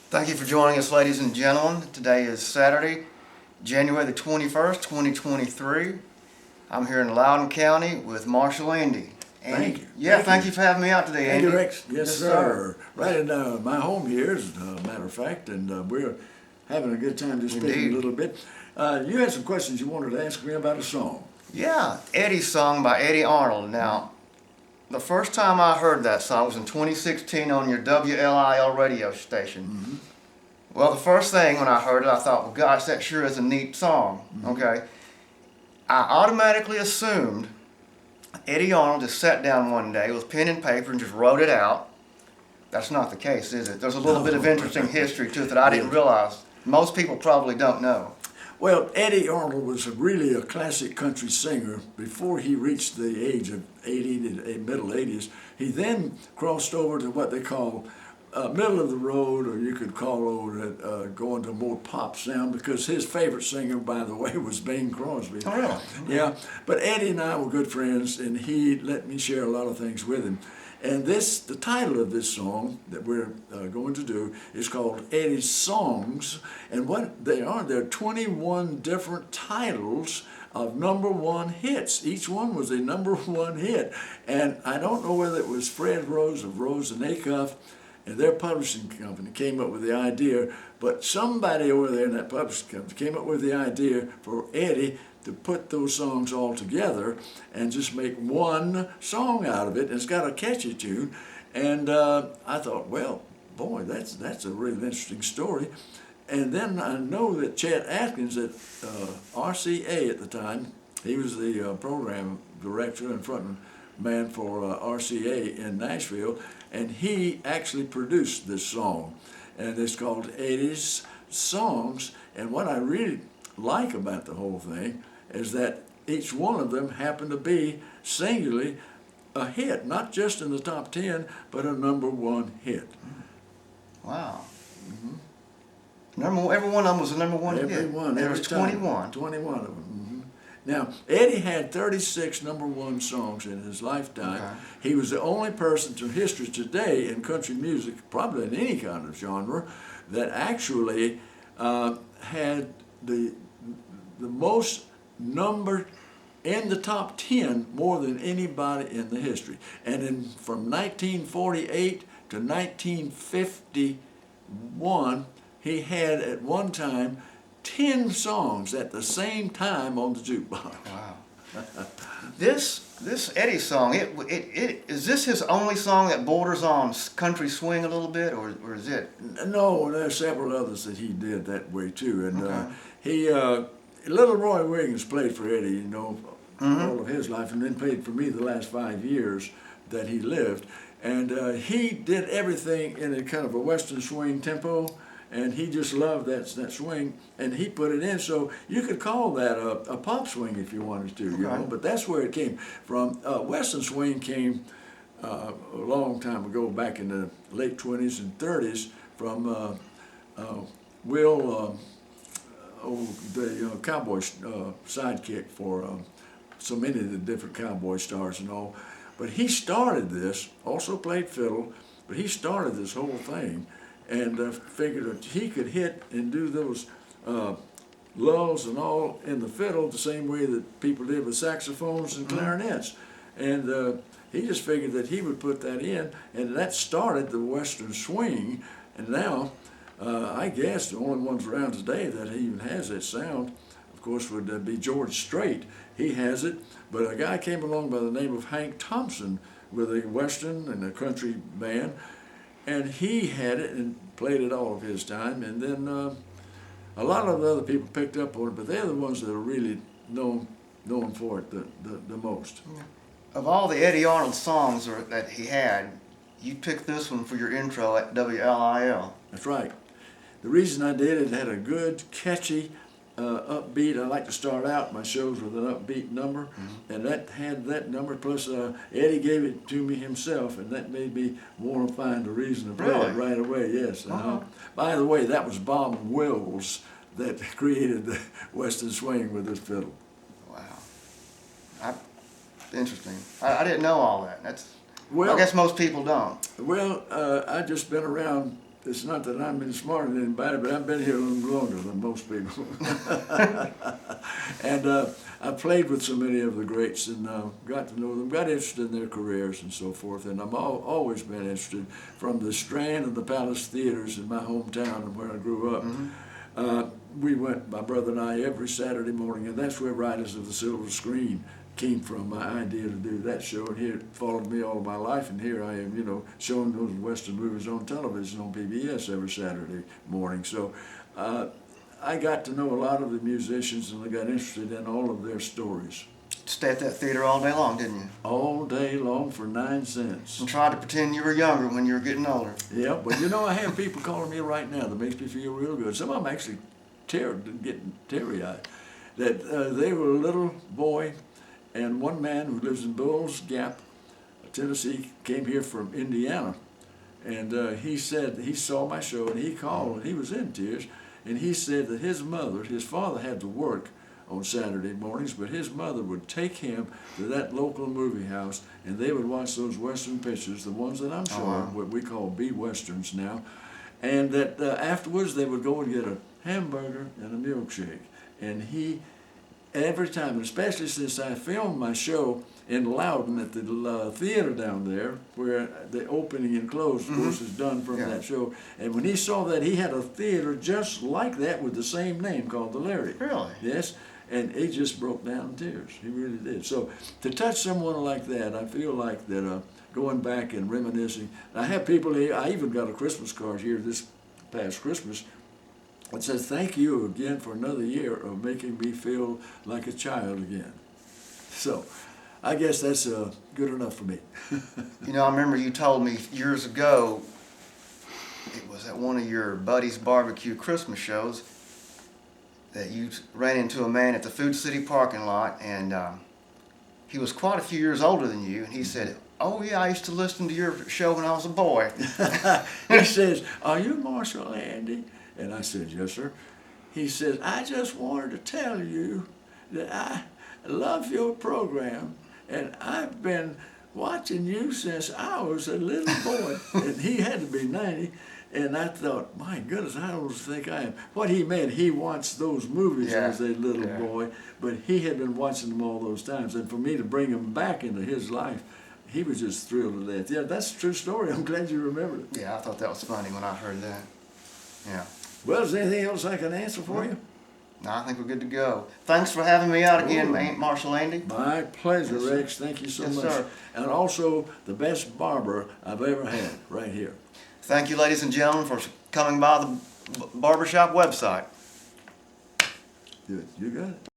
Thank you for joining us, ladies and gentlemen. Today is Saturday, January the 21st, 2023. I'm here in Loudoun County with Marshall Andy. Thank you. Yeah, thank you for having me out today, Thank Andy. you, Rex. Yes, sir. Right in my home here, as a matter of fact, and we're having a good time just speaking Indeed. a little bit. You had some questions you wanted to ask me about a song. Yeah, Eddie's song by Eddie Arnold. Now, the first time I heard that song was in 2016 on your WLIL radio station. Well, the first thing when I heard it, I thought, well, gosh, that sure is a neat song. Okay. I automatically assumed Eddie Arnold just sat down one day with pen and paper and just wrote it out. That's not the case, is it? There's a little bit of interesting history to it that I didn't realize. Most people probably don't know. Well, Eddie Arnold was really a classic country singer before he reached the age of 80, the middle 80s. He then crossed over to what they call middle of the road, or you could call over going to more pop sound, because his favorite singer, by the way, was Bing Crosby. Oh, really? Yeah, but Eddie and I were good friends, and he let me share a lot of things with him. And the title of this song that we're going to do is called Eddie's Songs. And what there are 21 different titles of number one hits. Each one was a number one hit. And I don't know whether it was Fred Rose of Rose and Acuff and their publishing company came up with the idea, but somebody over there in that publishing company came up with the idea for Eddie to put those songs all together and just make one song out of it. And it's got a catchy tune. And I thought, well, boy, that's a really interesting story. And then I know that Chet Atkins at RCA at the time, he was the program director and front man for RCA in Nashville, and he actually produced this song. And it's called Eddie's Songs. And what I really like about the whole thing is that each one of them happened to be singularly a hit, not just in the top 10, but a number one hit. Wow. Every one of them was a number one hit. Every one. There every was time. 21. 21 of them. Now, Eddie had 36 number one songs in his lifetime. Okay. He was the only person through history today in country music, probably in any kind of genre, that actually had the most number in the top 10 more than anybody in the history. And from 1948 to 1951, he had at one time 10 songs at the same time on the jukebox. Wow. This Eddie song, is this his only song that borders on country swing a little bit, or is it? No, there are several others that he did that way too. And Okay. Little Roy Williams played for Eddie, all of his life, and then played for me the last 5 years that he lived. And he did everything in a kind of a western swing tempo, and he just loved that swing, and he put it in. So you could call that a pop swing if you wanted to, but that's where it came from. Western swing came a long time ago, back in the late 20s and 30s, from Will, the cowboy sidekick for so many of the different cowboy stars and all. But he started this, also played fiddle, but he started this whole thing, and figured that he could hit and do those lulls and all in the fiddle the same way that people did with saxophones and clarinets. And he just figured that he would put that in, and that started the western swing. And now, I guess the only ones around today that even has that sound, of course, would be George Strait. He has it, but a guy came along by the name of Hank Thompson with a western and a country band, and he had it and played it all of his time. And then a lot of the other people picked up on it, but they're the ones that are really known for it the most. Of all the Eddie Arnold songs that he had, you picked this one for your intro at WLIL. That's right. The reason I did it had a good, catchy, upbeat. I like to start out my shows with an upbeat number, and that had that number. Plus, Eddie gave it to me himself, and that made me want to find a reason to play it right away. Yes. By the way, that was Bob Wills that created the Western swing with his fiddle. Wow. Interesting. I didn't know all that. I Well, guess most people don't. Well, I've just been around it's not that I'm any smarter than anybody, but I've been here a little longer than most people. And I played with so many of the greats and got to know them, got interested in their careers and so forth. And I've always been interested from the Strand and the Palace Theaters in my hometown and where I grew up. We went, my brother and I, every Saturday morning, and that's where Riders of the Silver Screen came from, my idea to do that show. And here it followed me all of my life, and here I am, you know, showing those Western movies on television on PBS every Saturday morning. So I got to know a lot of the musicians, and I got interested in all of their stories. Stay at that theater all day long, didn't you? All day long for 9 cents. And tried to pretend you were younger when you were getting older. Yeah, but you know, I have people calling me right now that makes me feel real good. Some of them actually getting teary-eyed. That they were a little boy, and one man who lives in Bulls Gap, Tennessee, came here from Indiana. And he said he saw my show, and he called, and he was in tears. And he said that his father had to work on Saturday mornings, but his mother would take him to that local movie house, and they would watch those Western pictures, the ones that I'm showing, what we call B-Westerns now, and that afterwards they would go and get a hamburger and a milkshake. And he, every time, and especially since I filmed my show in Loudon at the theater down there, where the opening and close, of course, is done from that show. And when he saw that, he had a theater just like that with the same name called the Lariat. Really? Yes. And he just broke down in tears. He really did. So to touch someone like that, I feel like that going back and reminiscing. I have people here, I even got a Christmas card here this past Christmas. It says, "Thank you again for another year of making me feel like a child again." So I guess that's good enough for me. You know, I remember you told me years ago, it was at one of your buddy's barbecue Christmas shows, that you ran into a man at the Food City parking lot, and he was quite a few years older than you, and he said, "Oh yeah, I used to listen to your show when I was a boy." He says, "Are you Marshall Andy?" And I said, "Yes, sir." He says, "I just wanted to tell you that I love your program, and I've been watching you since I was a little boy." And he had to be 90. And I thought, my goodness, how old do you think I am? What he meant, he watched those movies as a little boy, but he had been watching them all those times. And for me to bring them back into his life, he was just thrilled to death. Yeah, that's a true story. I'm glad you remembered it. Yeah, I thought that was funny when I heard that. Yeah. Well, is there anything else I can answer for you? No, I think we're good to go. Thanks for having me out again, Marshall Andy. My pleasure, Rex. Thank you so much. Sir. And also, the best barber I've ever had, right here. Thank you, ladies and gentlemen, for coming by the Barbershop website. Good. You got it.